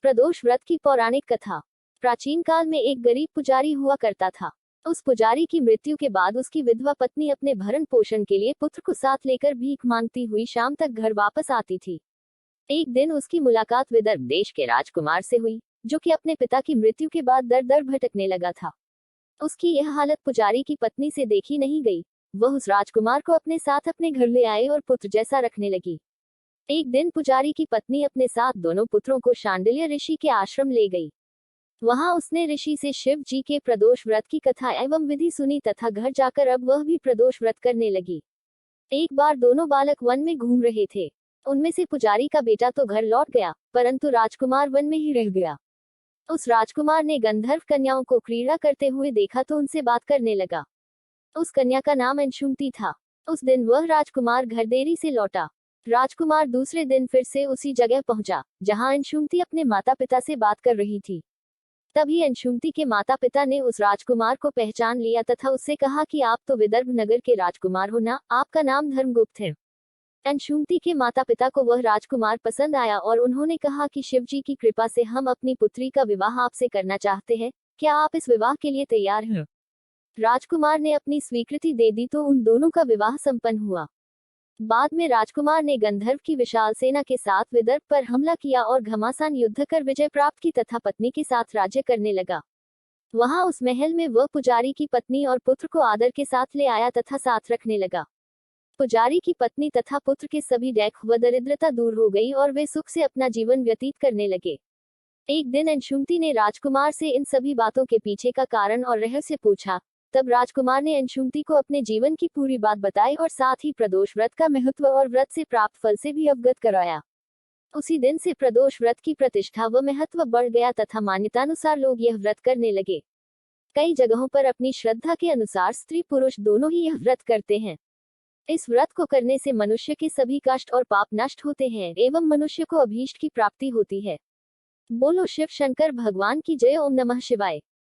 प्रदोष व्रत की पौराणिक कथा। प्राचीन काल में एक गरीब पुजारी हुआ करता था। उस पुजारी की मृत्यु के बाद उसकी विधवा पत्नी अपने भरण पोषण के लिए पुत्र को साथ लेकर भीख मांगती हुई शाम तक घर वापस आती थी। एक दिन उसकी मुलाकात विदर्भ देश के राजकुमार से हुई, जो कि अपने पिता की मृत्यु के बाद दर दर भटकने लगा था। उसकी यह हालत पुजारी की पत्नी से देखी नहीं गई। वह उस राजकुमार को अपने साथ अपने घर ले आए और पुत्र जैसा रखने लगी। एक दिन पुजारी की पत्नी अपने साथ दोनों पुत्रों को शांडिल्य ऋषि के आश्रम ले गई। वहां उसने ऋषि से शिव जी के प्रदोष व्रत की कथा एवं विधि सुनी तथा घर जाकर अब वह भी प्रदोष व्रत करने लगी। एक बार दोनों बालक वन में घूम रहे थे। उनमें से पुजारी का बेटा तो घर लौट गया, परंतु राजकुमार वन में ही रह गया। उस राजकुमार ने गंधर्व कन्याओं को क्रीड़ा करते हुए देखा तो उनसे बात करने लगा। उस कन्या का नाम अंशुमति था। उस दिन वह राजकुमार घर देरी से लौटा। राजकुमार दूसरे दिन फिर से उसी जगह पहुंचा जहां अंशुमति अपने माता पिता से बात कर रही थी। तभी अंशुमति के माता पिता ने उस राजकुमार को पहचान लिया तथा उससे कहा कि आप तो विदर्भ नगर के राजकुमार हो ना, आपका नाम धर्मगुप्त है। अंशुमति के माता पिता को वह राजकुमार पसंद आया और उन्होंने कहा कि शिव जी की कृपा से हम अपनी पुत्री का विवाह आपसे करना चाहते हैं, क्या आप इस विवाह के लिए तैयार हैं? राजकुमार ने अपनी स्वीकृति दे दी तो उन दोनों का विवाह संपन्न हुआ। बाद में राजकुमार ने गंधर्व की विशाल सेना के साथ विदर्भ पर हमला किया और घमासान युद्ध कर विजय प्राप्त की तथा पत्नी के साथ राज्य करने लगा। वहां उस महल में वह पुजारी की पत्नी और पुत्र को आदर के साथ ले आया तथा साथ रखने लगा। पुजारी की पत्नी तथा पुत्र के सभी दैख व दरिद्रता दूर हो गई और वे सुख से अपना जीवन व्यतीत करने लगे। एक दिन अंशुमति ने राजकुमार से इन सभी बातों के पीछे का कारण और रहस्य पूछा। तब राजकुमार ने अंशुमति को अपने जीवन की पूरी बात बताई और साथ ही प्रदोष व्रत का महत्व और व्रत से प्राप्त फल से भी अवगत कराया। उसी दिन से प्रदोष व्रत की प्रतिष्ठा व महत्व बढ़ गया तथा मान्यतानुसार लोग यह व्रत करने लगे। कई जगहों पर अपनी श्रद्धा के अनुसार स्त्री पुरुष दोनों ही यह व्रत करते हैं। इस व्रत को करने से मनुष्य के सभी कष्ट और पाप नष्ट होते हैं एवं मनुष्य को अभीष्ट की प्राप्ति होती है। बोलो शिव शंकर भगवान की जय। ओम नमः शिवाय।